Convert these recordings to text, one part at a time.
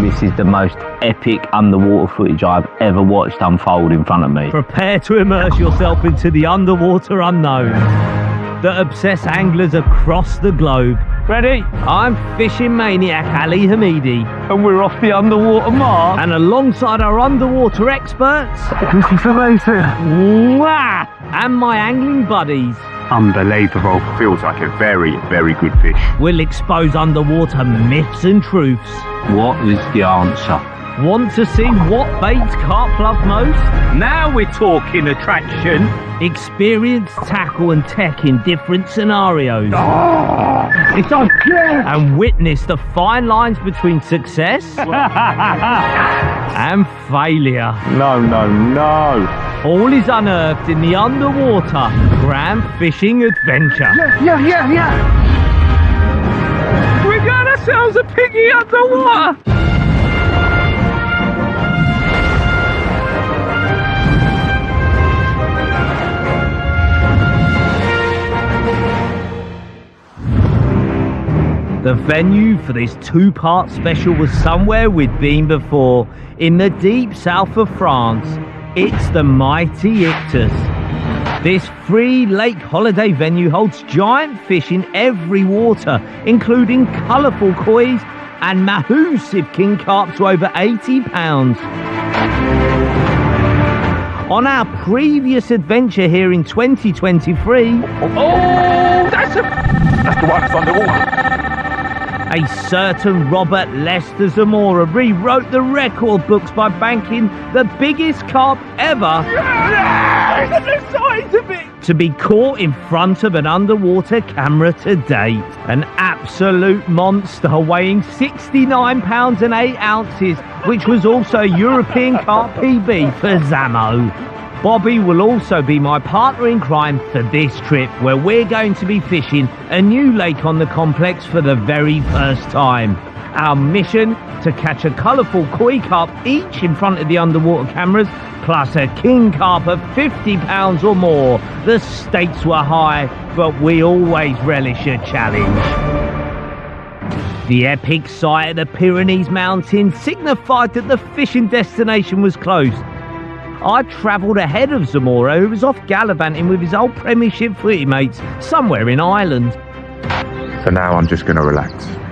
This is the most epic underwater footage I've ever watched unfold in front of me. Prepare to immerse yourself into the underwater unknown that obsess anglers across the globe. Ready? I'm fishing maniac Ali Hamidi. And we're off the underwater mark. And alongside our underwater experts, Mwah! and my angling buddies, Unbelievable. Feels like a very, very good fish. we'll expose underwater myths and truths. What is the answer? Want to see what baits carp love most? Now we're talking attraction. Experience tackle and tech in different scenarios. It's on clear. And witness the fine lines between success and failure. No. All is unearthed in the underwater grand fishing adventure. Yeah. We got ourselves a piggy underwater. The venue for this two-part special was somewhere we'd been before, in the deep south of France. It's the mighty Ictus. This free lake holiday venue holds giant fish in every water, including colourful kois and massive king carp to over 80 pounds. On our previous adventure here in 2023, That's the one that's underwater. a certain Robert Lester Zamora rewrote the record books by banking the biggest carp ever The size of it. to be caught in front of an underwater camera to date. An absolute monster weighing 69 pounds and 8 ounces, which was also a European carp PB for Zamo. Bobby will also be my partner in crime for this trip, where we're going to be fishing a new lake on the complex for the very first time. Our mission, to catch a colourful koi carp each in front of the underwater cameras, plus a king carp of 50 pounds or more. The stakes were high, but we always relish a challenge. The epic sight of the Pyrenees Mountains signified that the fishing destination was closed. I travelled ahead of Zamora, who was off gallivanting with his old Premiership footy mates somewhere in Ireland. For now, I'm just going to relax.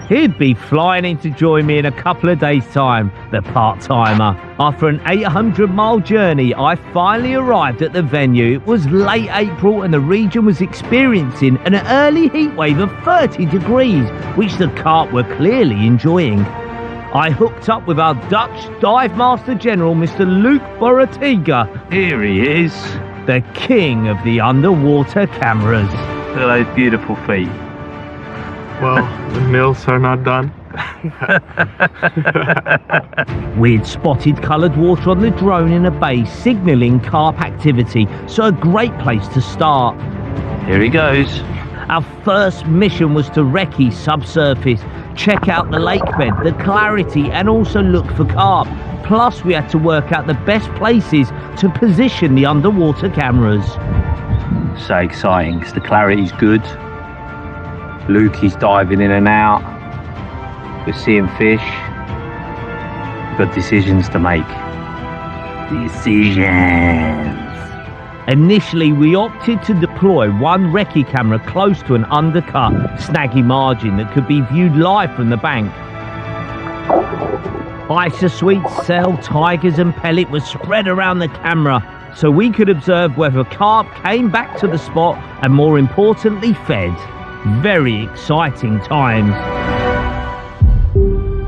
He'd be flying in to join me in a couple of days' time, the part-timer. After an 800-mile journey, I finally arrived at the venue. It was late April and the region was experiencing an early heat wave of 30 degrees, which the carp were clearly enjoying. I hooked up with our Dutch dive master general, Mr. Luke Boratiga. Here he is. The king of the underwater cameras. Look at those beautiful feet. Well, the mills are not done. We'd spotted coloured water on the drone in a bay, signalling carp activity, so a great place to start. Here he goes. Our first mission was to recce subsurface, check out the lake bed, the clarity, and also look for carp. Plus, we had to work out the best places to position the underwater cameras. So exciting, because the clarity's good. Luke is diving in and out. We're seeing fish. We've got decisions to make. Decisions. Initially, we opted to deploy one recce camera close to an undercut, snaggy margin that could be viewed live from the bank. Isosweet, cell, tigers and pellet were spread around the camera, so we could observe whether carp came back to the spot and, more importantly, fed. Very exciting times.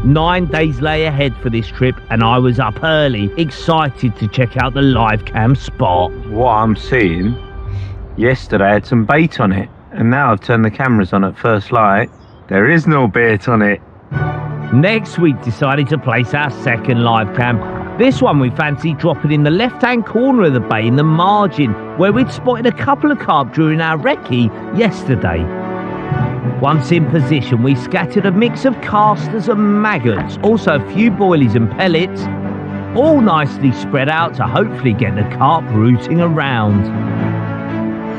9 days lay ahead for this trip, and I was up early, excited to check out the live cam spot. What I'm seeing, yesterday I had some bait on it, and now I've turned the cameras on at first light. There is no bait on it. Next, we decided to place our second live cam. This one we fancied dropping in the left-hand corner of the bay in the margin, where we'd spotted a couple of carp during our recce yesterday. Once in position, we scattered a mix of casters and maggots, also a few boilies and pellets, all nicely spread out to hopefully get the carp rooting around.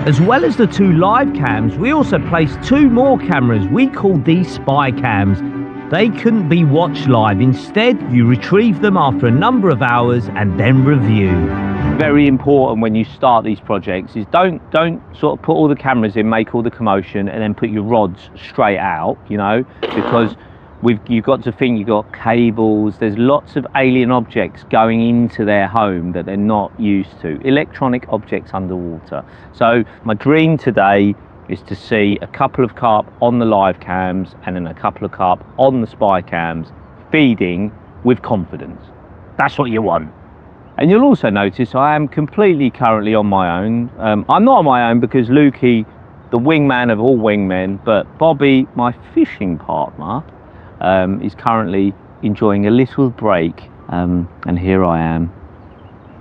As well as the two live cams, we also placed two more cameras. We called these spy cams. They couldn't be watched live. Instead, you retrieve them after a number of hours and then review. Very important when you start these projects is don't sort of put all the cameras in, make all the commotion, and then put your rods straight out, you know, because you've got to think you've got cables, there's lots of alien objects going into their home that they're not used to, electronic objects underwater. So my dream today is to see a couple of carp on the live cams and then a couple of carp on the spy cams feeding with confidence. That's what you want. And you'll also notice I am completely currently on my own. I'm not on my own because Lukey, the wingman of all wingmen, but Bobby, my fishing partner, is currently enjoying a little break, and here I am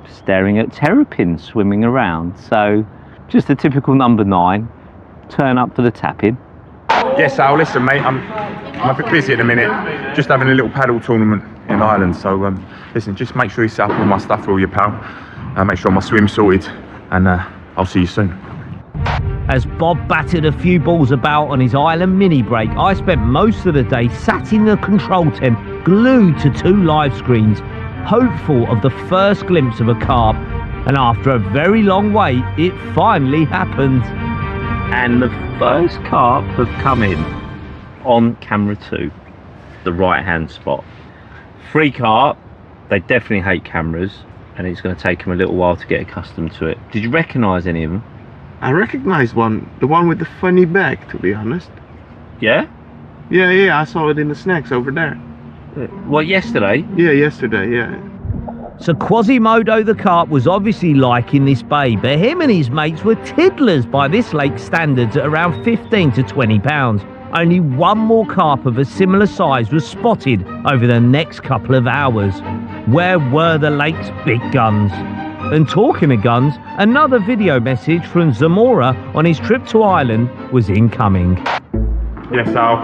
staring at terrapins swimming around. So just a typical number 9, turn up for the tapping. Yes, Al, listen mate, I'm a bit busy at the minute, just having a little paddle tournament in Ireland, so listen, just make sure you set up all my stuff for you, pal, make sure my swim's sorted, and I'll see you soon. As Bob battered a few balls about on his island mini break, I spent most of the day sat in the control tent, glued to 2 live screens, hopeful of the first glimpse of a carp. And after a very long wait, it finally happened. And the first carp have come in on camera 2, the right hand spot. 3 carp, they definitely hate cameras, and it's going to take them a little while to get accustomed to it. Did you recognise any of them? I recognized one, the one with the funny back, to be honest. Yeah? Yeah, I saw it in the snacks over there. What, yesterday? Yeah, yesterday, yeah. So Quasimodo the carp was obviously liking this bay, but him and his mates were tiddlers by this lake's standards at around 15 to 20 pounds. Only one more carp of a similar size was spotted over the next couple of hours. Where were the lake's big guns? And talking of guns, another video message from Zamora on his trip to Ireland was incoming. Yes, Al,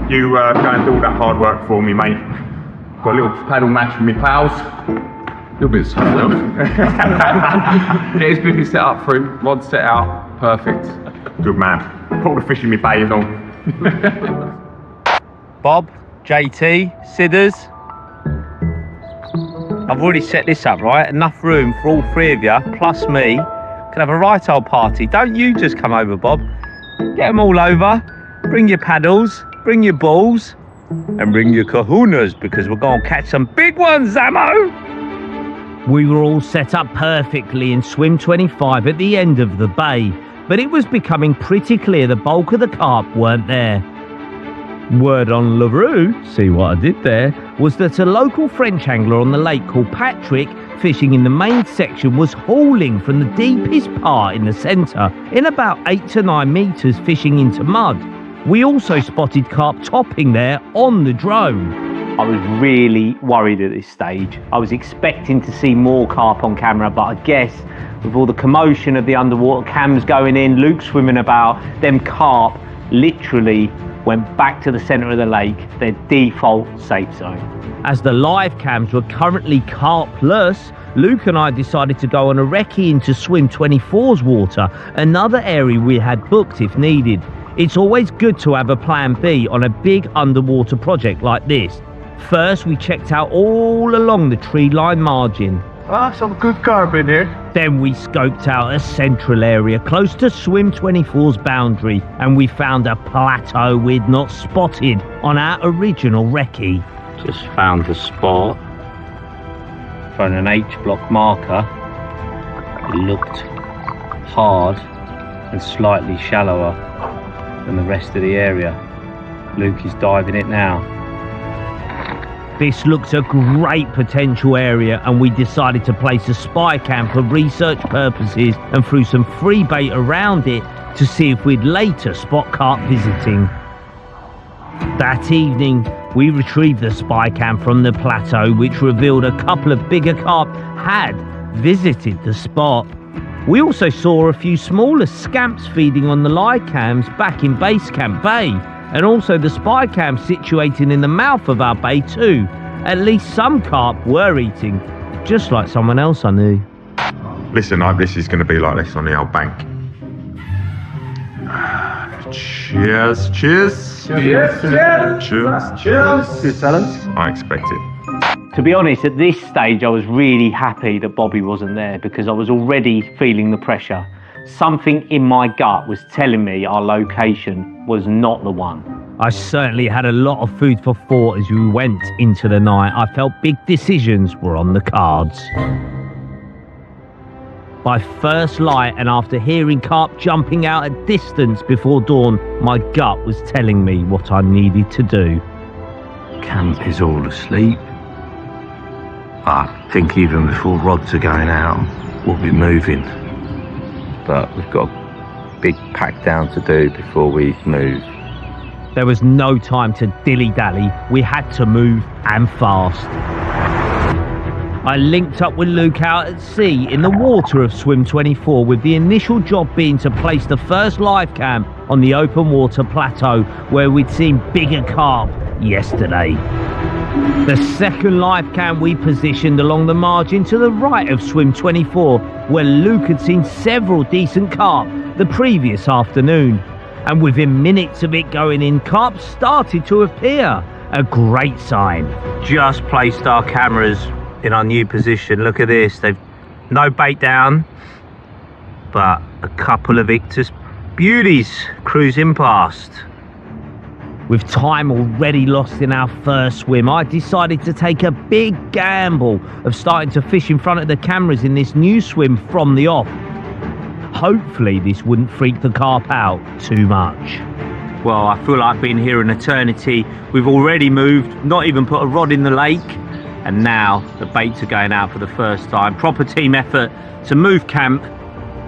you go and do all that hard work for me, mate. Got a little paddle match with me pals. You'll be slow. Get his bivvy set up for him, rod set out, perfect. Good man. Put all the fish in me bay and all. Bob, JT, Sidders. I've already set this up, right? Enough room for all 3 of you, plus me. Can have a right old party. Don't you just come over, Bob. Get them all over. Bring your paddles, bring your balls, and bring your kahunas, because we're going to catch some big ones, Zamo! We were all set up perfectly in swim 25 at the end of the bay, but it was becoming pretty clear the bulk of the carp weren't there. Word on LaRue, see what I did there, was that a local French angler on the lake called Patrick, fishing in the main section, was hauling from the deepest part in the centre, in about 8 to 9 metres, fishing into mud. We also spotted carp topping there on the drone. I was really worried at this stage. I was expecting to see more carp on camera, but I guess with all the commotion of the underwater cams going in, Luke swimming about, them carp literally went back to the centre of the lake, their default safe zone. As the live cams were currently carpless, Luke and I decided to go on a recce into swim 24's water, another area we had booked if needed. It's always good to have a plan B on a big underwater project like this. First, we checked out all along the tree line margin. Some good carp in here. Then we scoped out a central area close to swim 24's boundary, and we found a plateau we'd not spotted on our original recce. Just found the spot. Found an H-block marker. It looked hard and slightly shallower than the rest of the area. Luke is diving it now. This looks a great potential area, and we decided to place a spy cam for research purposes and threw some free bait around it to see if we'd later spot carp visiting. That evening, we retrieved the spy cam from the plateau, which revealed a couple of bigger carp had visited the spot. We also saw a few smaller scamps feeding on the live cams back in Base Camp Bay, and also the spy cam situated in the mouth of our bay too. At least some carp were eating, just like someone else I knew. Listen, this is going to be like this on the old bank. Cheers, cheers. Cheers. Cheers. Cheers, fellas. I expect it. To be honest, at this stage, I was really happy that Bobby wasn't there because I was already feeling the pressure. Something in my gut was telling me our location was not the one. I certainly had a lot of food for thought as we went into the night. I felt big decisions were on the cards. By first light and after hearing carp jumping out at distance before dawn, my gut was telling me what I needed to do. Camp is all asleep. I think even before rods are going out, we'll be moving. But we've got a big pack down to do before we move. There was no time to dilly-dally. We had to move, and fast. I linked up with Luke out at sea in the water of Swim 24, with the initial job being to place the first live cam on the open water plateau where we'd seen bigger carp yesterday. The second live cam we positioned along the margin to the right of Swim 24, where Luke had seen several decent carp the previous afternoon. And within minutes of it going in, carp started to appear. A great sign. Just placed our cameras in our new position. Look at this. They've no bait down, but a couple of Ictus beauties cruising past. With time already lost in our first swim, I decided to take a big gamble of starting to fish in front of the cameras in this new swim from the off. Hopefully this wouldn't freak the carp out too much. Well, I feel like I've been here an eternity. We've already moved, not even put a rod in the lake, and now the baits are going out for the first time. Proper team effort to move camp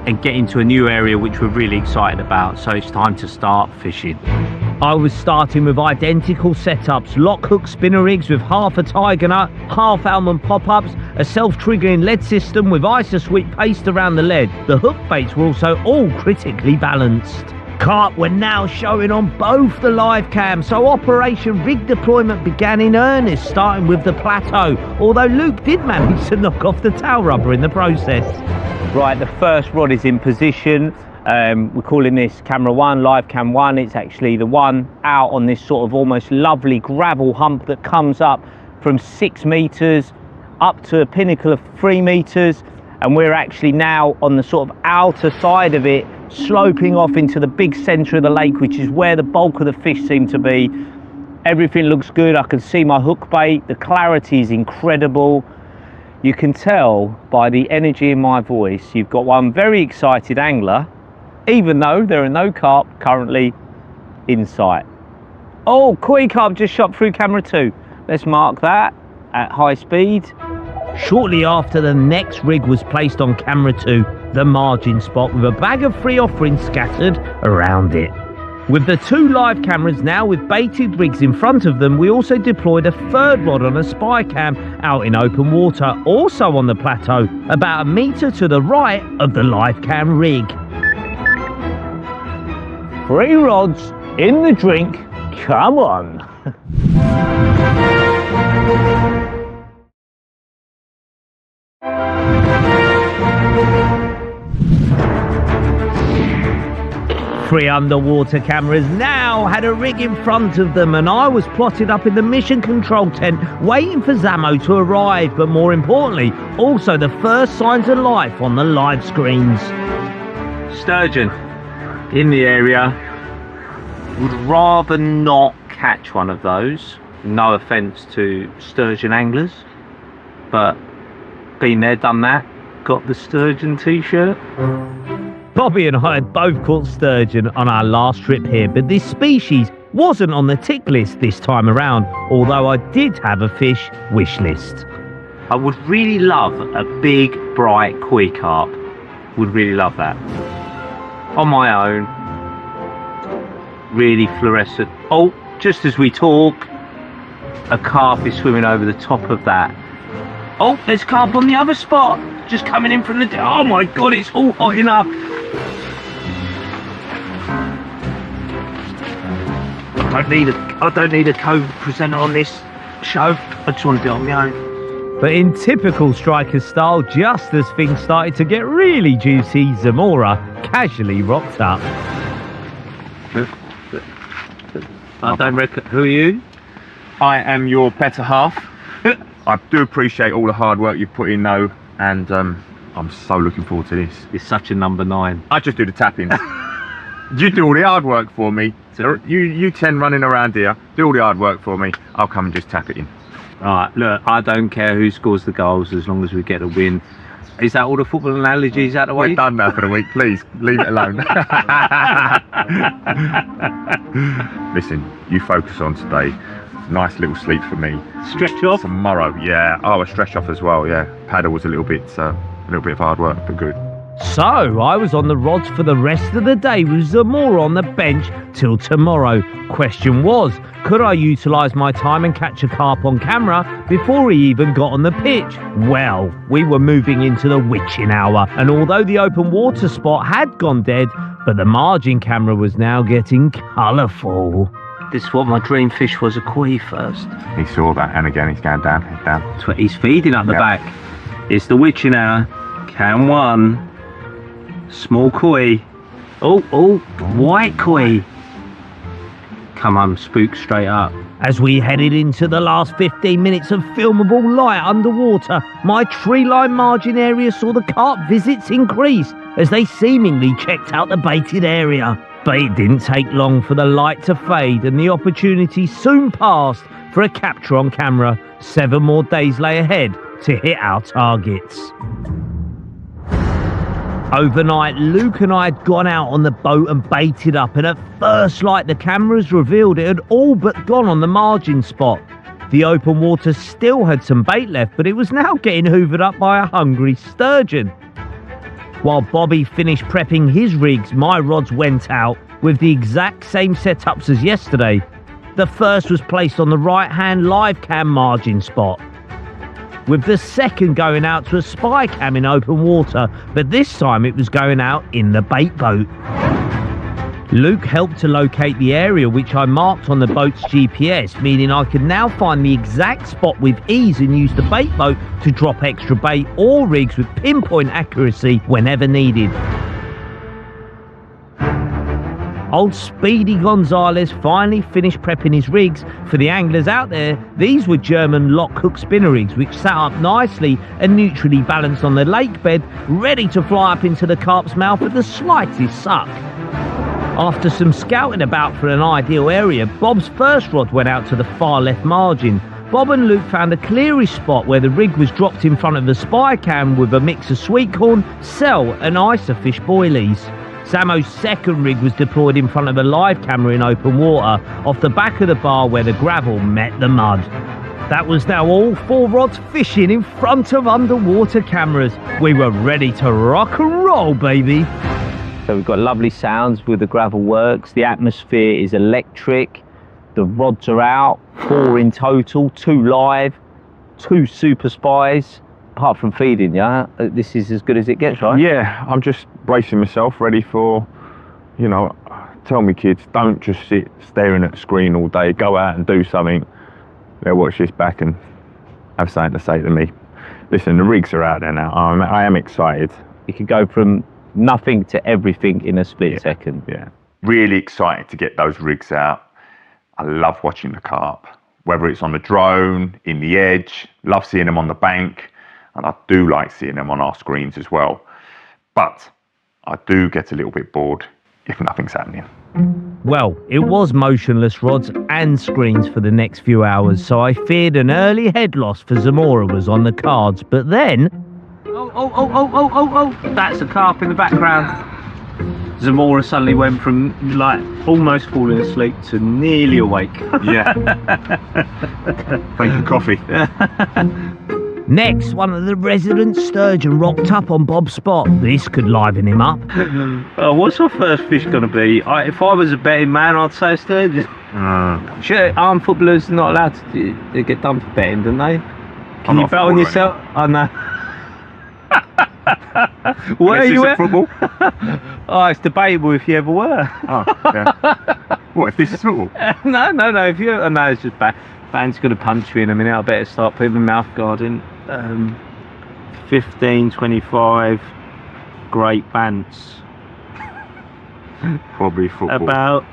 and get into a new area which we're really excited about, so it's time to start fishing. I was starting with identical setups, lock hook spinner rigs with half a tiger nut, half almond pop-ups, a self-triggering lead system with iso-sweet paste around the lead. The hook baits were also all critically balanced. Carp were now showing on both the live cams, so Operation Rig deployment began in earnest, starting with the plateau, although Luke did manage to knock off the tail rubber in the process. Right, the first rod is in position. We're calling this camera 1, live cam 1. It's actually the one out on this sort of almost lovely gravel hump that comes up from 6 meters up to a pinnacle of 3 meters, and we're actually now on the sort of outer side of it, sloping off into the big center of the lake, which is where the bulk of the fish seem to be. Everything looks good. I can see my hook bait. The clarity is incredible. You can tell by the energy in my voice you've got one very excited angler, even though there are no carp currently in sight. Oh, koi carp just shot through camera 2. Let's mark that at high speed. Shortly after, the next rig was placed on camera 2, the margin spot, with a bag of free offerings scattered around it. With the 2 live cameras now with baited rigs in front of them, we also deployed a third rod on a spy cam out in open water, also on the plateau, about 1 meter to the right of the live cam rig. 3 rods in the drink, come on. Three underwater cameras now had a rig in front of them, and I was plotted up in the mission control tent waiting for Zamo to arrive, but more importantly, also the first signs of life on the live screens. Sturgeon in the area. Would rather not catch one of those. No offence to sturgeon anglers, but been there, done that. Got the sturgeon t-shirt. Bobby and I had both caught sturgeon on our last trip here, but this species wasn't on the tick list this time around, although I did have a fish wish list. I would really love a big, bright koi carp. Would really love that. On my own. Really fluorescent. Oh, just as we talk, a carp is swimming over the top of that. Oh, there's carp on the other spot. Just coming in from the... Oh my God, it's all hot enough. I don't need a co-presenter on this show. I just want to do it on my own. But in typical striker style, just as things started to get really juicy, Zamora casually rocked up. I don't reckon. Who are you? I am your better half. I do appreciate all the hard work you've put in though, and I'm so looking forward to this. You're such a number 9. I just do the tapping. You do all the hard work for me. So you 10 running around here, do all the hard work for me. I'll come and just tap it in. Alright, look, I don't care who scores the goals as long as we get a win. Is that all the football analogies out the way? We're done now for the week, please. Leave it alone. Listen, you focus on today. Nice little sleep for me. Stretch off? Tomorrow, yeah. Oh, a stretch off as well, yeah. Paddle was a little bit of hard work, but good. So, I was on the rods for the rest of the day with Zamora on the bench till tomorrow. Question was, could I utilise my time and catch a carp on camera before he even got on the pitch? Well, we were moving into the witching hour, and although the open water spot had gone dead, but the margin camera was now getting colourful. This is what my dream fish was, a koi first. He saw that, and again, he's going down, he's down. That's what he's feeding up the back. It's the witching hour. Cam 1. Small koi. Oh, white koi. Come on, spook straight up. As we headed into the last 15 minutes of filmable light underwater, my tree line margin area saw the carp visits increase as they seemingly checked out the baited area. But it didn't take long for the light to fade and the opportunity soon passed for a capture on camera. 7 more days lay ahead to hit our targets. Overnight, Luke and I had gone out on the boat and baited up, and at first light the cameras revealed it had all but gone on the margin spot. The open water still had some bait left, but it was now getting hoovered up by a hungry sturgeon. While Bobby finished prepping his rigs, my rods went out with the exact same setups as yesterday. The first was placed on the right-hand live cam margin spot, with the second going out to a spy cam in open water, but this time it was going out in the bait boat. Luke helped to locate the area which I marked on the boat's GPS, meaning I could now find the exact spot with ease and use the bait boat to drop extra bait or rigs with pinpoint accuracy whenever needed. Old Speedy Gonzalez finally finished prepping his rigs. For the anglers out there, these were German lock hook spinner rigs which sat up nicely and neutrally balanced on the lake bed, ready to fly up into the carp's mouth at the slightest suck. After some scouting about for an ideal area, Bob's first rod went out to the far left margin. Bob and Luke found a clearish spot where the rig was dropped in front of the spy cam with a mix of sweet corn, sell and Isofish boilies. Samo's second rig was deployed in front of a live camera in open water off the back of the bar where the gravel met the mud. That was now all 4 rods fishing in front of underwater cameras. We were ready to rock and roll, baby. So we've got lovely sounds with the gravel works. The atmosphere is electric. The rods are out, 4 in total, 2 live, 2 super spies. Apart from feeding, yeah, this is as good as it gets, right? Yeah, I'm just bracing myself, ready for, tell me kids, don't just sit staring at the screen all day. Go out and do something. They'll watch this back and have something to say to me. Listen, the rigs are out there now. I am excited. You can go from nothing to everything in a split second. Yeah, really excited to get those rigs out. I love watching the carp, whether it's on the drone, in the edge, love seeing them on the bank. And I do like seeing them on our screens as well. But I do get a little bit bored if nothing's happening. Well, it was motionless rods and screens for the next few hours, so I feared an early head loss for Zamora was on the cards. But then... Oh, that's a carp in the background. Zamora suddenly went from almost falling asleep to nearly awake. Yeah. Thank you, coffee. Next, one of the resident sturgeon rocked up on Bob's spot. This could liven him up. What's our first fish going to be? If I was a betting man, I'd say a sturgeon. Sure, armed footballers are not allowed to get done for betting, don't they? Can you bet on yourself? Oh, no. Where are you at? Football? Oh, it's debatable if you ever were. Oh, yeah. What, if this is football? No. If you, no, it's just bad. Van's going to punch me in a minute. I better start putting my mouth guard in. 15, 25, great bants. Bobby football.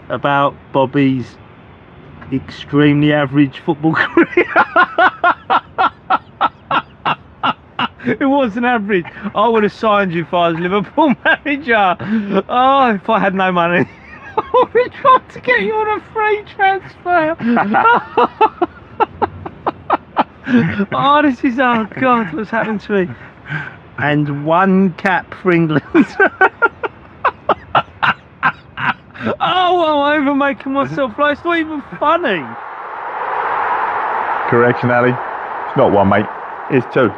About Bobby's extremely average football career. It wasn't average. I would have signed you if I was Liverpool manager. Oh, if I had no money. I would have tried to get you on a free transfer. Oh, this is, oh God, what's happened to me? And 1 cap for England. Oh, I'm over making myself laugh. It's not even funny. Correction, Ali. It's not 1, mate. It's 2.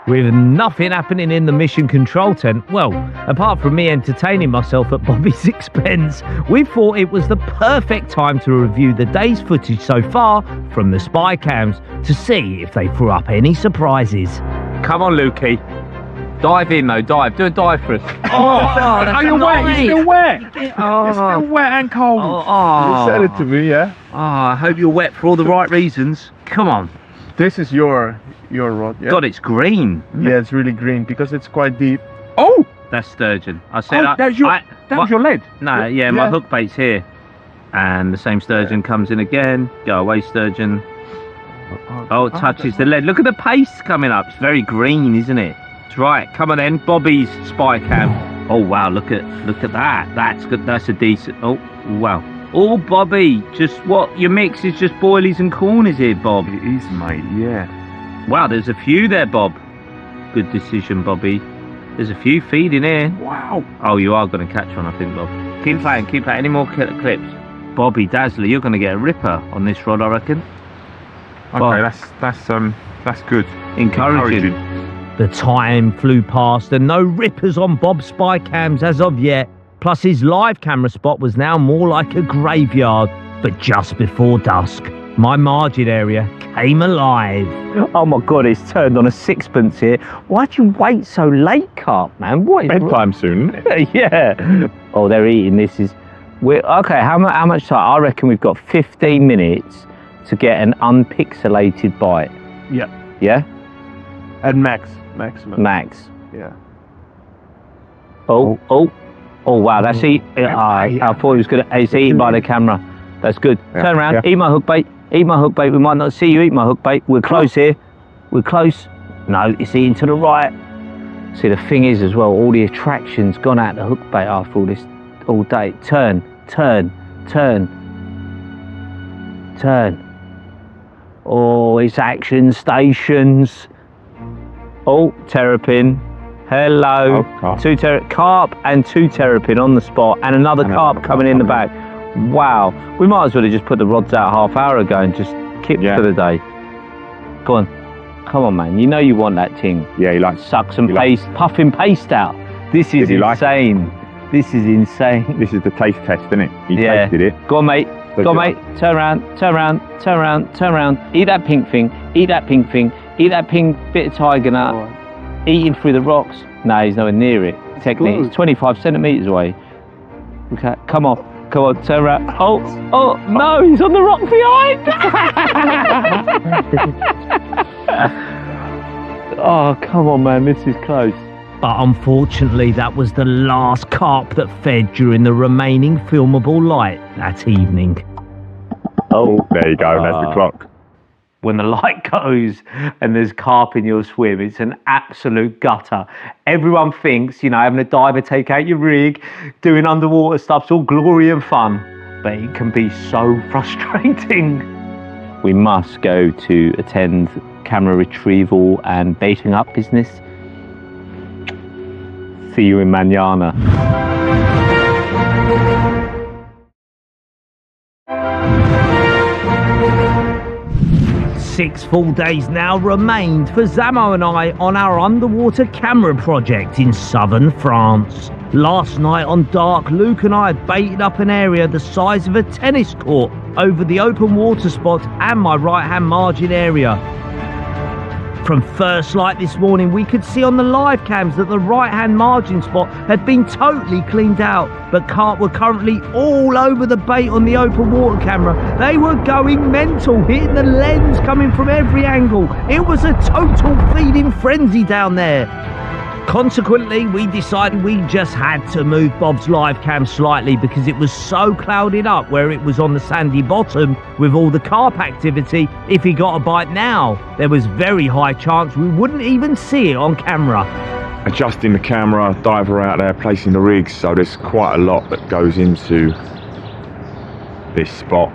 With nothing happening in the mission control tent, well, apart from me entertaining myself at Bobby's expense, we thought it was the perfect time to review the day's footage so far from the spy cams to see if they threw up any surprises. Come on, Lukey. Dive in, though. Dive. Do a dive for us. Are you wet? You're still wet. You're still wet and cold. You said it to me, yeah? Oh, I hope you're wet for all the right reasons. Come on. This is your rod, yeah? God, it's green. Yeah, it's really green because it's quite deep. Oh! That's sturgeon. I said that was your lead? No, yeah, my hook bait's here. And the same sturgeon comes in again. Go away, sturgeon. Oh, it touches the lead. Look at the paste coming up. It's very green, isn't it? It's right. Come on then, Bobby's spy cam. Oh wow, look at that. That's good. That's a decent. Oh wow. Oh, Bobby, just what your mix is just boilies and cornies here, Bob. It is, mate. Yeah. Wow, there's a few there, Bob. Good decision, Bobby. There's a few feeding here. Wow. Oh, you are going to catch one, I think, Bob. Keep playing. Keep playing. Any more clips? Bobby Dazzler, you're going to get a ripper on this rod, I reckon. Okay, Bob. that's good. Encouraging. The time flew past and no rippers on Bob's spy cams as of yet. Plus his live camera spot was now more like a graveyard. But just before dusk, my margin area came alive. Oh my God, it's turned on a sixpence here. Why'd you wait so late, Carp, man? What is Bedtime soon, isn't it? Yeah. Oh, they're eating. Okay, how much time? I reckon we've got 15 minutes to get an unpixelated bite. Yeah. Yeah? At maximum. Max. Yeah. Oh, wow, that's I thought he was good. He's eaten by the camera. That's good. Yeah, Turn around, yeah. eat my hook bait. Eat my hook bait. We might not see you eat my hook bait. We're close here. We're close. No, it's eating to the right. See, the thing is as well, all the attraction's gone out the hook bait after all this, all day. Turn. Oh, it's action stations. Oh, terrapin. Hello. Oh, carp and 2 terrapin on the spot, and another carp coming in the back. Wow. We might as well have just put the rods out half hour ago and just kipped for the day. Go on. Come on, man. You know you want that thing. Yeah, you like Suck some paste, puffing paste out. This is insane. This is insane. This is the taste test, isn't it? You tasted it. Go on, mate. Go on, mate. Turn around. Eat that pink thing. Eat that pink bit of tiger nut. Eating through the rocks. No, he's nowhere near it. Technically, it's 25 centimetres away. Okay, come on, turn around. Oh, no, he's on the rock behind. Oh, come on, man, this is close. But unfortunately, that was the last carp that fed during the remaining filmable light that evening. Oh, there you go, that's the clock. When the light goes and there's carp in your swim, it's an absolute gutter. Everyone thinks, having a diver take out your rig, doing underwater stuff's all glory and fun, but it can be so frustrating. We must go to attend camera retrieval and baiting up business. See you in Manana. 6 full days now remained for Zamo and I on our underwater camera project in southern France. Last night on dark, Luke and I had baited up an area the size of a tennis court over the open water spot and my right hand margin area. From first light this morning, we could see on the live cams that the right-hand margin spot had been totally cleaned out, but carp were currently all over the bait on the open water camera. They were going mental, hitting the lens coming from every angle. It was a total feeding frenzy down there. Consequently, we decided we just had to move Bob's live cam slightly because it was so clouded up where it was on the sandy bottom with all the carp activity. If he got a bite now, there was very high chance we wouldn't even see it on camera. Adjusting the camera, diver out there, placing the rigs, so there's quite a lot that goes into this spot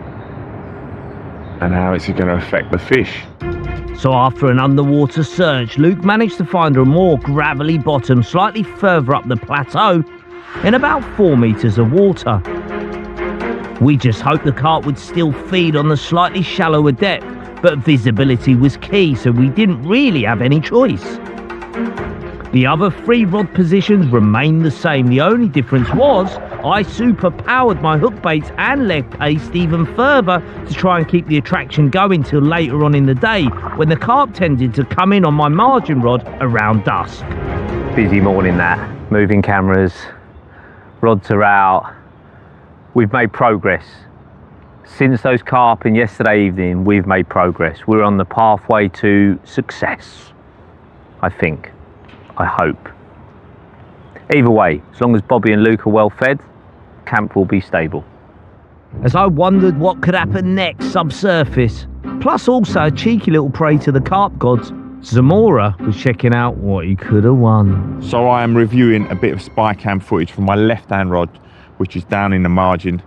and how it's going to affect the fish. So after an underwater search, Luke managed to find a more gravelly bottom slightly further up the plateau in about 4 meters of water. We just hoped the carp would still feed on the slightly shallower depth, but visibility was key, so we didn't really have any choice. The other 3 rod positions remained the same. The only difference was I super-powered my hook baits and leg paste even further to try and keep the attraction going till later on in the day when the carp tended to come in on my margin rod around dusk. Busy morning that. Moving cameras, rods are out. We've made progress. Since those carp in yesterday evening, we've made progress. We're on the pathway to success, I think. I hope. Either way, as long as Bobby and Luke are well fed, camp will be stable. As I wondered what could happen next subsurface, plus also a cheeky little prey to the carp gods, Zamora was checking out what he could have won. So I am reviewing a bit of spy cam footage from my left-hand rod, which is down in the margin.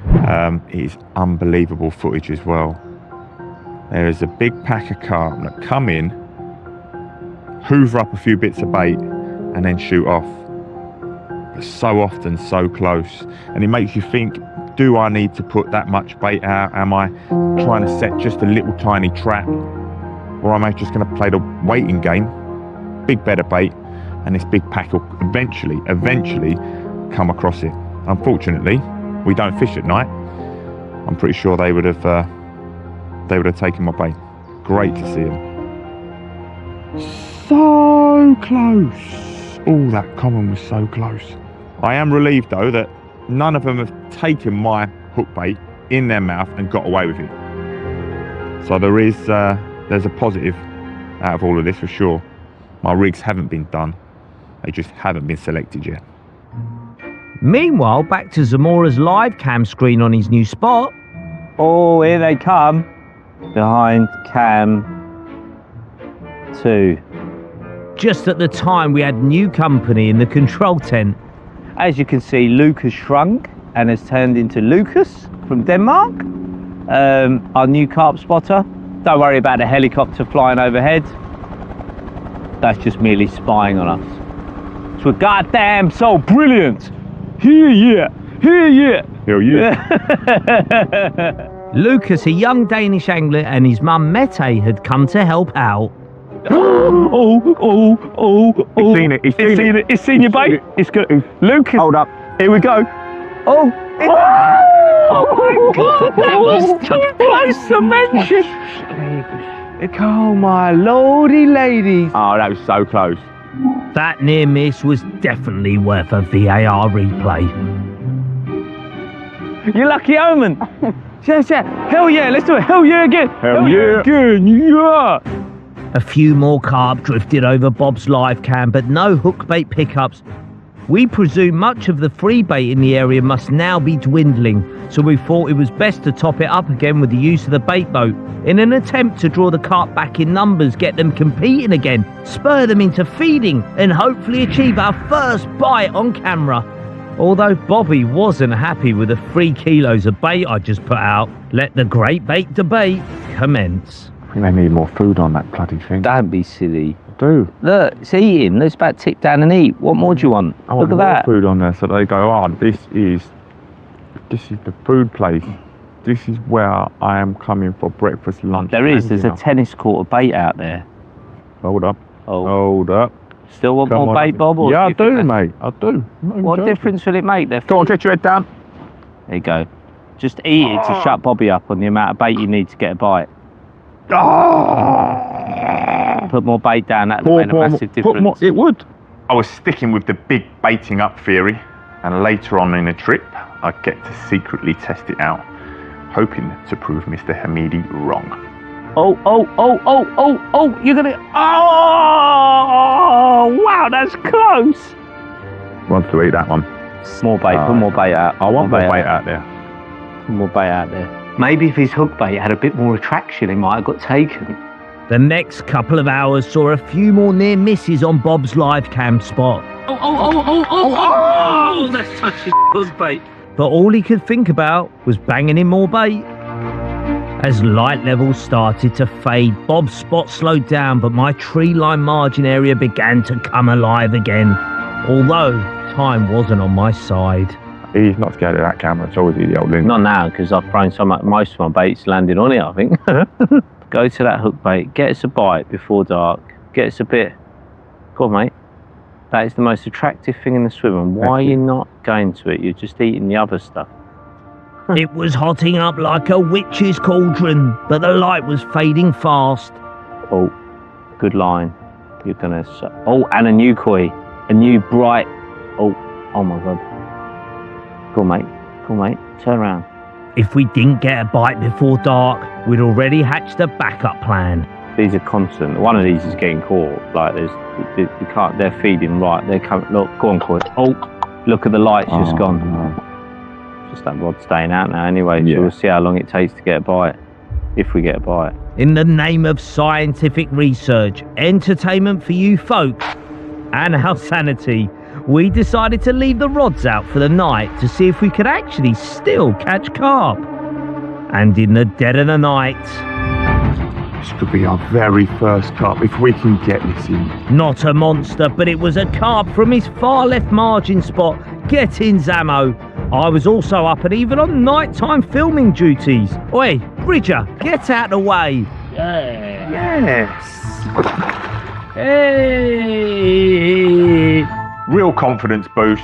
It is unbelievable footage as well. There is a big pack of carp that come in, hoover up a few bits of bait, and then shoot off. It's so often so close, and it makes you think, do I need to put that much bait out? Am I trying to set just a little tiny trap, or am I just going to play the waiting game? Big bed of bait, and this big pack will eventually come across it. Unfortunately, we don't fish at night. I'm pretty sure they would have taken my bait. Great to see them. So close. Oh, that common was so close. I am relieved though that none of them have taken my hook bait in their mouth and got away with it. So there's a positive out of all of this for sure. My rigs haven't been done. They just haven't been selected yet. Meanwhile, back to Zamora's live cam screen on his new spot. Oh, here they come. Behind cam 2. Just at the time we had new company in the control tent. As you can see, Luke has shrunk and has turned into Lucas from Denmark, our new carp spotter. Don't worry about the helicopter flying overhead. That's just merely spying on us. So we're goddamn so brilliant. Here, yeah. Here, yeah. Hell yeah. Lucas, a young Danish angler, and his mum Mette had come to help out. Oh. He's seen it. It's seen your bait. It's good. Luke, Hold up. here we go. Oh my God, that was too close to mention. Oh my lordy ladies. Oh, that was so close. That near miss was definitely worth a VAR replay. You lucky omen. Hell yeah, let's do it. Hell yeah again. Hell yeah. Again, yeah. A few more carp drifted over Bob's live cam, but no hook bait pickups. We presume much of the free bait in the area must now be dwindling, so we thought it was best to top it up again with the use of the bait boat in an attempt to draw the carp back in numbers, get them competing again, spur them into feeding, and hopefully achieve our first bite on camera. Although Bobby wasn't happy with the 3 kilos of bait I just put out, let the great bait debate commence. I think they need more food on that bloody thing. Don't be silly. I do. Look, it's eating. Let's about tip down and eat. What more do you want? I want Look at more that. food on there, so they go, oh, this is the food place. This is where I am coming for breakfast, lunch. There's and a dinner. tennis court of bait out there. Hold up. Oh, Hold up. still want Come more on. bait, Bob? Or Yeah, I you think do, that- mate. I do. I'm not even What joking. difference will it make? They're Go on, get your head down. There you go. Just eat it to shut Bobby up on the amount of bait you need to get a bite. Put more bait down, that would make a massive difference. It would. I was sticking with the big baiting up theory, and later on in the trip, I get to secretly test it out, hoping to prove Mr. Hamidi wrong. Oh, you're gonna. Oh, wow, that's close. Wants to eat that one. More bait, put more bait out. I want more bait out there. Put more bait out there. Maybe if his hook bait had a bit more attraction, he might have got taken. The next couple of hours saw a few more near misses on Bob's live cam spot. Oh, that's touching hook bait. But all he could think about was banging in more bait. As light levels started to fade, Bob's spot slowed down, but my tree line margin area began to come alive again. Although time wasn't on my side. He's not scared of that camera, it's always the old Lynn. Not now, because I've thrown so much, most of my baits landed on it, I think. Go to that hook bait, get us a bite before dark, get us a bit. Go on, mate. That is the most attractive thing in the swim, and why are you not going to it? You're just eating the other stuff. It was hotting up like a witch's cauldron, but the light was fading fast. Oh, good line. You're gonna. Oh, and a new koi, a new bright. Oh my god. Go on, mate. Go on, mate. Turn around. If we didn't get a bite before dark, we'd already hatched a backup plan. These are constant. One of these is getting caught. Like you can't. They're feeding right. They're coming. Look, go on, koi. Oh, look at the lights just gone. No. Just that rod staying out now anyway, so Yeah. we'll see how long it takes to get a bite, if we get a bite. In the name of scientific research, entertainment for you folks, and our sanity, we decided to leave the rods out for the night to see if we could actually still catch carp. And in the dead of the night, This could be our very first carp if we can get this in. not a monster, but it was a carp from his far left margin spot. Get in, Zamo. I was also up and even on nighttime filming duties. Oi, Bridger, get out the way. Yes. Hey! Real confidence boost,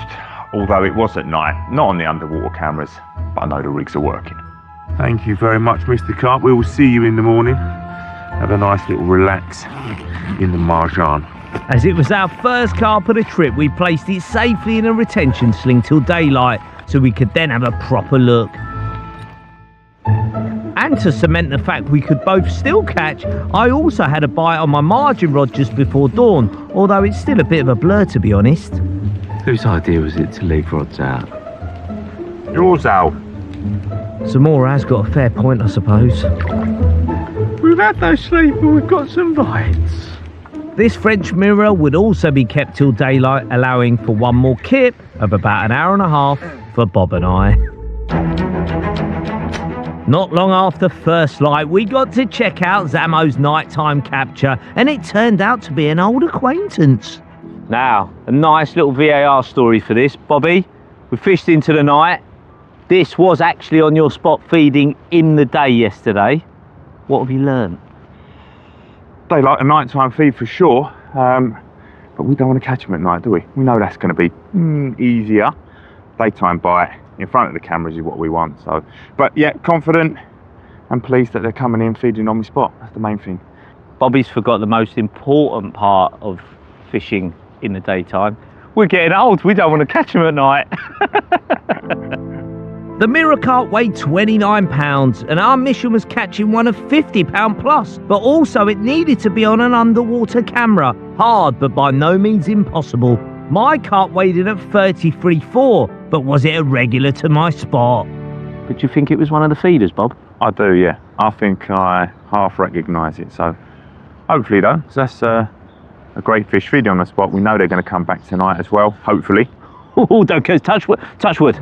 although it was at night, not on the underwater cameras, but I know the rigs are working. Thank you very much, Mr. Carp. We will see you in the morning. Have a nice little relax in the marjan. As it was our first carp of the trip, we placed it safely in a retention sling till daylight so we could then have a proper look. And to cement the fact we could both still catch, I also had a bite on my margin rod just before dawn, although it's still a bit of a blur to be honest. Whose idea was it to leave rods out? Yours, Al. Zamora has got a fair point, I suppose. We've had no sleep, but we've got some bites. This French mirror would also be kept till daylight, allowing for one more kip of about an hour and a half for Bob and I. Not long after first light, we got to check out Zamo's nighttime capture, and it turned out to be an old acquaintance. Now, a nice little VAR story for this, Bobby. We fished into the night. This was actually on your spot feeding in the day yesterday. What have you learned? They like a nighttime feed for sure, but we don't want to catch them at night, do we? We know that's going to be easier. Daytime bite in front of the cameras is what we want. So, but yeah, confident and pleased that they're coming in feeding on my spot. That's the main thing. Bobby's forgot the most important part of fishing in the daytime. We're getting old. We don't want to catch them at night. The mirror carp weighed 29 pounds, and our mission was catching one of 50 pound plus, but also it needed to be on an underwater camera. Hard, but by no means impossible. My carp weighed in at 33.4, but was it a regular to my spot? But do you think it was one of the feeders, Bob? I do, yeah. I think I half recognise it. So hopefully, though, that's a great fish feeding on the spot. We know they're going to come back tonight as well, hopefully. Oh, don't go, touch wood, touch wood.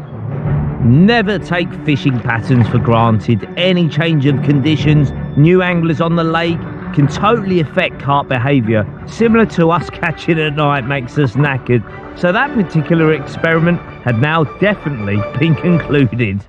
Never take fishing patterns for granted. Any change of conditions, new anglers on the lake, can totally affect carp behaviour. Similar to us catching at night makes us knackered. So that particular experiment had now definitely been concluded.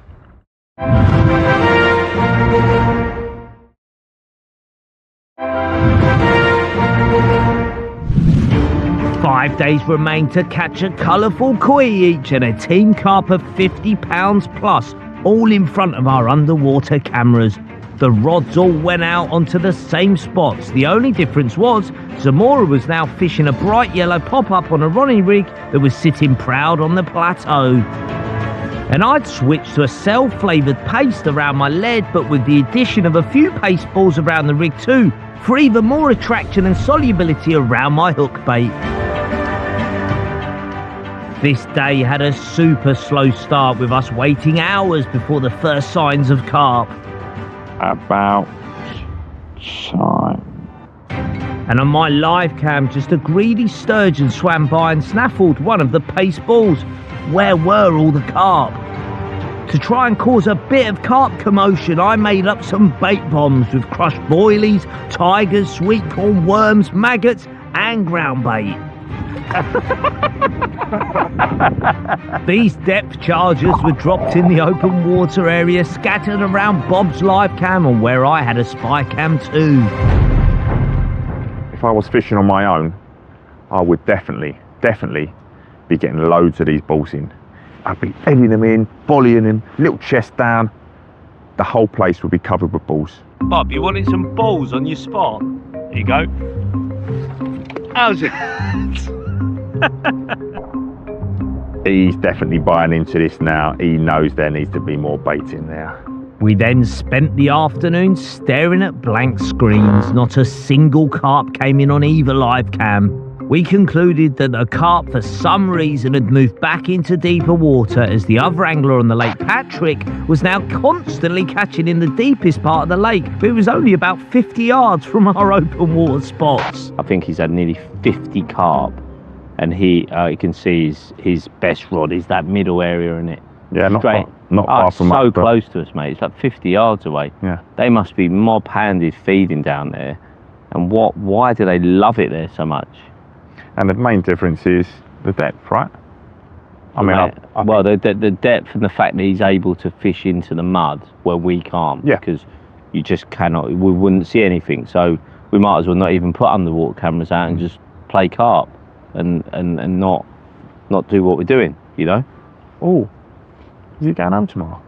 5 days remain to catch a colourful koi each and a team carp of 50 pounds plus, all in front of our underwater cameras. The rods all went out onto the same spots. The only difference was Zamora was now fishing a bright yellow pop-up on a Ronnie rig that was sitting proud on the plateau. And I'd switched to a cell-flavoured paste around my lead, but with the addition of a few paste balls around the rig too, for even more attraction and solubility around my hook bait. This day had a super slow start, with us waiting hours before the first signs of carp. About time. And on my live cam, just a greedy sturgeon swam by and snaffled one of the paste balls. Where were all the carp? To try and cause a bit of carp commotion, I made up some bait bombs with crushed boilies, tigers, sweet corn, worms, maggots and ground bait. These depth chargers were dropped in the open water area, scattered around Bob's live cam and where I had a spy cam too. If I was fishing on my own, I would definitely be getting loads of these balls in. I'd be heading them in, volleying them, little chest down. The whole place would be covered with balls. Bob, you wanted some balls on your spot? There you go. How's it? He's definitely buying into this now. He knows there needs to be more bait in there. We then spent the afternoon staring at blank screens. Not a single carp came in on either live cam. We concluded that the carp, for some reason, had moved back into deeper water, as the other angler on the lake, Patrick, was now constantly catching in the deepest part of the lake, but it was only about 50 yards from our open water spots. I think he's had nearly 50 carp, and you can see his best rod is that middle area in it. Yeah, not far from so us, but close to us, mate. It's like 50 yards away. Yeah. They must be mob-handed feeding down there. And why do they love it there so much? And the main difference is the depth, right? I mean, the depth and the fact that he's able to fish into the mud where we can't. Yeah. Because you just cannot. We wouldn't see anything. So we might as well not even put underwater cameras out and just play carp and not do what we're doing, you know? Oh, is he going home tomorrow?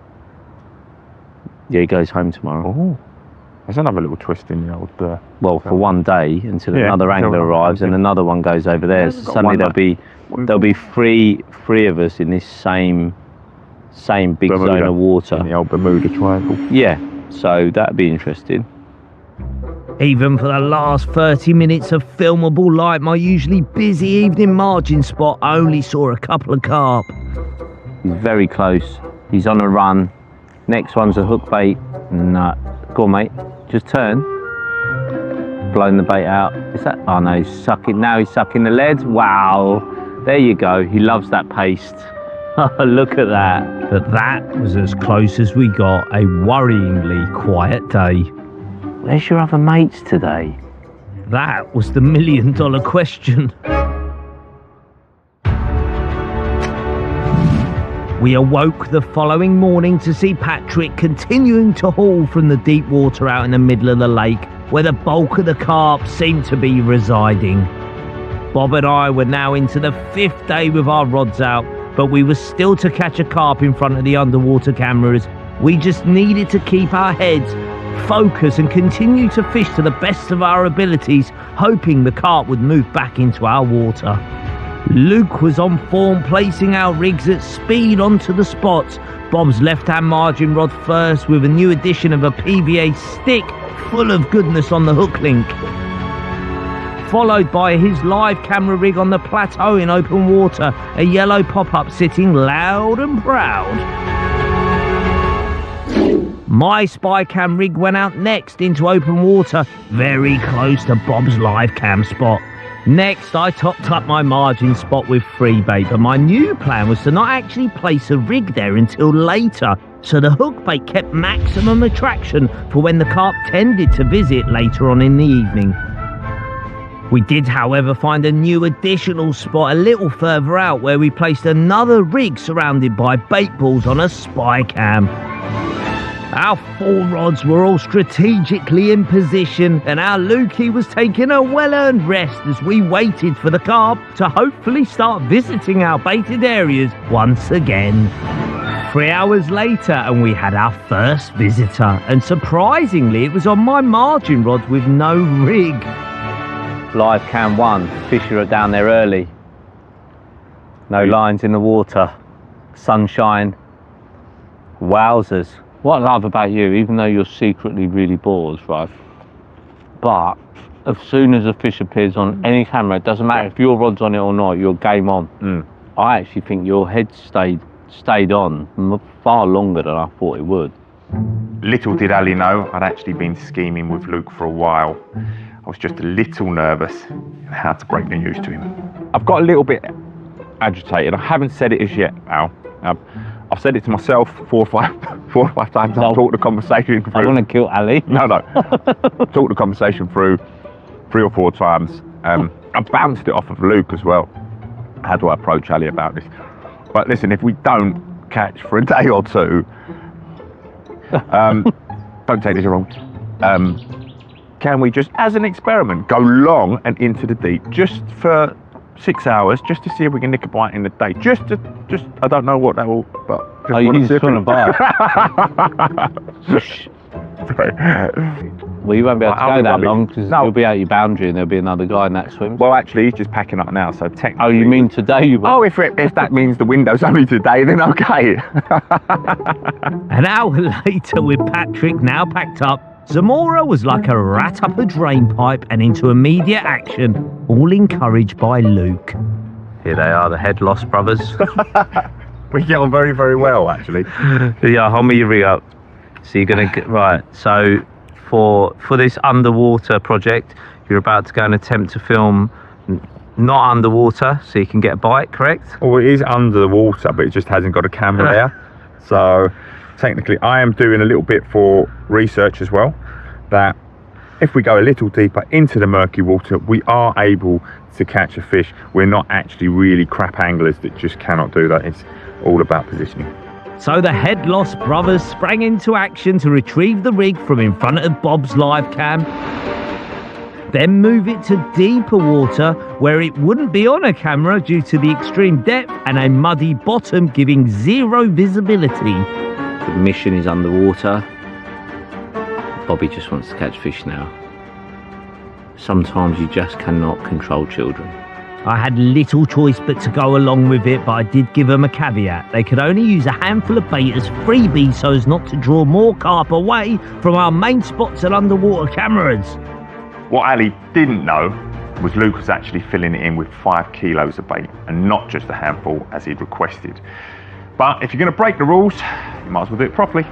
Yeah, he goes home tomorrow. Oh, there's another little twist in the old... Well, for one day until another angler arrives and another one goes over there. So suddenly there'll be three of us in this same big zone of water. In the old Bermuda Triangle. Yeah, so that'd be interesting. Even for the last 30 minutes of filmable light, my usually busy evening margin spot only saw a couple of carp. He's very close. He's on a run. Next one's a hook bait. No. Go on, mate. Just turn. Blown the bait out. Is that? Oh no, he's sucking. Now he's sucking the lead. Wow. There you go. He loves that paste. Look at that. But that was as close as we got. A worryingly quiet day. Where's your other mates today? That was the $1 million question. We awoke the following morning to see Patrick continuing to haul from the deep water out in the middle of the lake, where the bulk of the carp seemed to be residing. Bob and I were now into the 5th day with our rods out, but we were still to catch a carp in front of the underwater cameras. We just needed to keep our heads, focus and continue to fish to the best of our abilities, hoping the carp would move back into our water. Luke was on form, placing our rigs at speed onto the spots. Bob's left-hand margin rod first, with a new addition of a PVA stick full of goodness on the hook link. Followed by his live camera rig on the plateau in open water, a yellow pop-up sitting loud and proud. My spy cam rig went out next into open water, very close to Bob's live cam spot. Next, I topped up my margin spot with free bait, but my new plan was to not actually place a rig there until later, so the hook bait kept maximum attraction for when the carp tended to visit later on in the evening. We did, however, find a new additional spot a little further out, where we placed another rig surrounded by bait balls on a spy cam. Our 4 rods were all strategically in position, and our Lukey was taking a well-earned rest as we waited for the carp to hopefully start visiting our baited areas once again. 3 hours later, and we had our first visitor, and surprisingly it was on my margin rod with no rig. Live cam 1, fisher down there early. No lines in the water, sunshine, Wowzers. What I love about you, even though you're secretly really bored, right? But as soon as a fish appears on any camera, it doesn't matter if your rod's on it or not, you're game on. I actually think your head stayed on far longer than I thought it would. Little did Ali know, I'd actually been scheming with Luke for a while. I was just a little nervous how to break the news to him. I've got a little bit agitated. I haven't said it as yet, Al. I've said it to myself four or five times. I've talked the conversation through. I want to kill Ali. No. Talked the conversation through 3 or 4 times. I bounced it off of Luke as well. How do I approach Ali about this? But listen, if we don't catch for a day or two, don't take this wrong. Can we just, as an experiment, go long and into the deep, just for 6 hours, just to see if we can nick a bite in the day? Just, I don't know what that will, but. Oh, you just want to bite. Well, you won't be able to go that long because you'll be out your boundary and there'll be another guy in that swim. Well, actually, he's just packing up now, so technically. Oh, you mean today? You oh, if that means the window's only today, then okay. An hour later, with Patrick now packed up, Zamora was like a rat up a drain pipe and into immediate action, all encouraged by Luke. Here they are, the head loss brothers. We get on very, very well, actually. Yeah, hold me your rig up. So you're gonna get right. So for this underwater project, you're about to go and attempt to film not underwater, so you can get a bite, correct? Well, it is under the water, but it just hasn't got a camera there. So technically, I am doing a little bit for research as well, that if we go a little deeper into the murky water, we are able to catch a fish. We're not actually really crap anglers that just cannot do that. It's all about positioning. So the head loss brothers sprang into action to retrieve the rig from in front of Bob's live cam, then move it to deeper water where it wouldn't be on a camera due to the extreme depth and a muddy bottom giving zero visibility. The mission is underwater. Bobby just wants to catch fish now. Sometimes you just cannot control children. I had little choice but to go along with it, but I did give them a caveat. They could only use a handful of bait as freebies so as not to draw more carp away from our main spots and underwater cameras. What Ali didn't know was Luke was actually filling it in with 5 kilos of bait and not just a handful as he'd requested. But if you're going to break the rules, you might as well do it properly.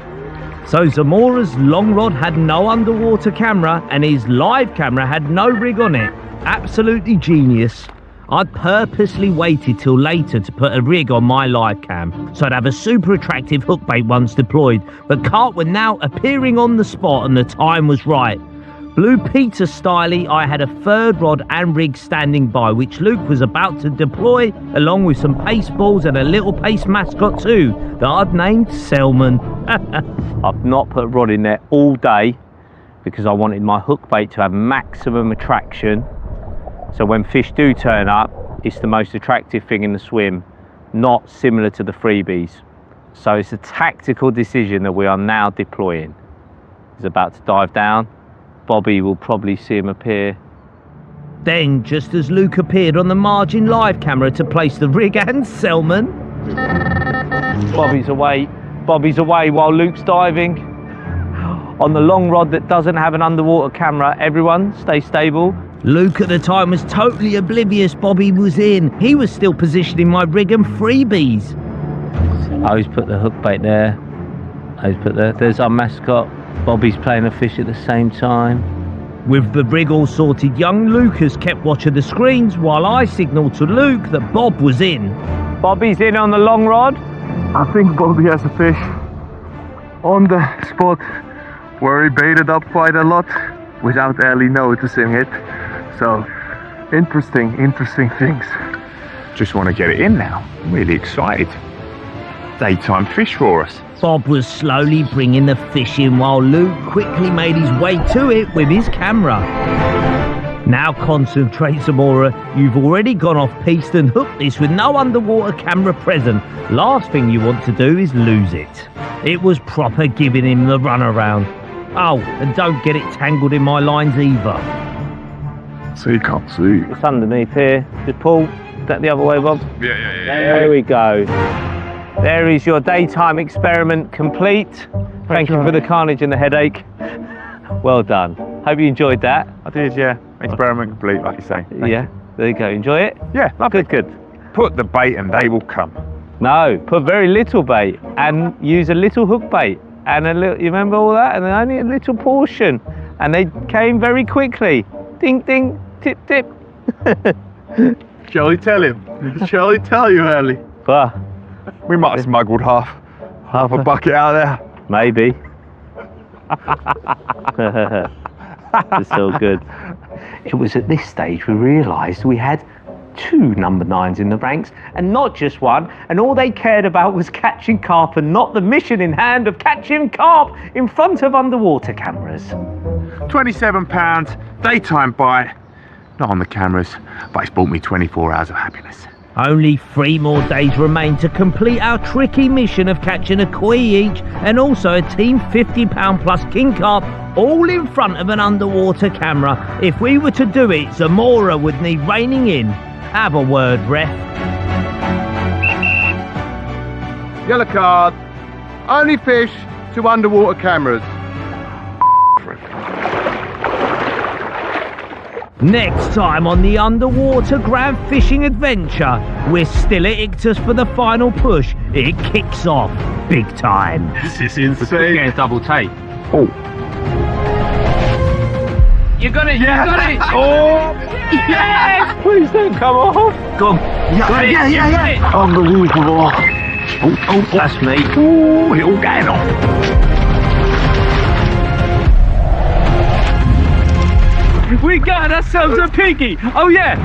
So Zamora's long rod had no underwater camera and his live camera had no rig on it. Absolutely genius. I'd purposely waited till later to put a rig on my live cam, so I'd have a super attractive hook bait once deployed, but carp were now appearing on the spot and the time was right. Blue Peter styly, I had a third rod and rig standing by, which Luke was about to deploy, along with some paste balls and a little paste mascot too, that I'd named Selman. I've not put a rod in there all day because I wanted my hook bait to have maximum attraction. So when fish do turn up, it's the most attractive thing in the swim, not similar to the freebies. So it's a tactical decision that we are now deploying. He's about to dive down. Bobby will probably see him appear. Then, just as Luke appeared on the margin live camera to place the rig and Selman, Bobby's away while Luke's diving. On the long rod that doesn't have an underwater camera, everyone stay stable. Luke at the time was totally oblivious Bobby was in. He was still positioning my rig and freebies. Oh, he's put the hook bait there. Oh, he's put there. There's our mascot. Bobby's playing a fish at the same time. With the rig all sorted, young Lucas kept watch of the screens while I signalled to Luke that Bob was in. Bobby's in on the long rod. I think Bobby has a fish on the spot where he baited up quite a lot without Ali noticing it. So, interesting things. Just want to get it in now. I'm really excited. Daytime fish for us. Bob was slowly bringing the fish in while Luke quickly made his way to it with his camera. Now concentrate, Zamora. You've already gone off piste and hooked this with no underwater camera present. Last thing you want to do is lose it. It was proper giving him the runaround. Oh, and don't get it tangled in my lines either. So you can't see. It's underneath here. Just pull that the other way, Bob. Yeah. There we go. There is your daytime experiment complete. Thank you for the carnage and the headache. Well done. Hope you enjoyed that. I did, yeah. Experiment complete, like you say. Thank Yeah, you. there you go. Enjoy it? Yeah, lovely. Good, good. Put the bait and they will come. No, put very little bait and use a little hook bait and a little. You remember all that? And only a little portion, and they came very quickly. Ding, ding, tip, tip. Shall we tell him? Shall we tell you, Ellie? Well, We might have smuggled half a bucket out there. maybe. It's all good. It was at this stage we realised we had 2 number 9s in the ranks and not just one, and all they cared about was catching carp and not the mission in hand of catching carp in front of underwater cameras. £27, daytime bite. Not on the cameras, but it's brought me 24 hours of happiness. Only 3 more days remain to complete our tricky mission of catching a koi each and also a team £50 plus king carp, all in front of an underwater camera. If we were to do it, Zamora would need reining in. Have a word, ref. Yellow card. Only fish to underwater cameras. Next time on the underwater grand fishing adventure, we're still at Ictus for the final push. It kicks off big time. This is insane. Get a double take. Oh, You got it, you got it! Oh! Yes! Please don't come off! Go on. Yeah. Unbelievable. Oh, that's me. ooh, it all going on. We got ourselves a piggy! Oh yeah!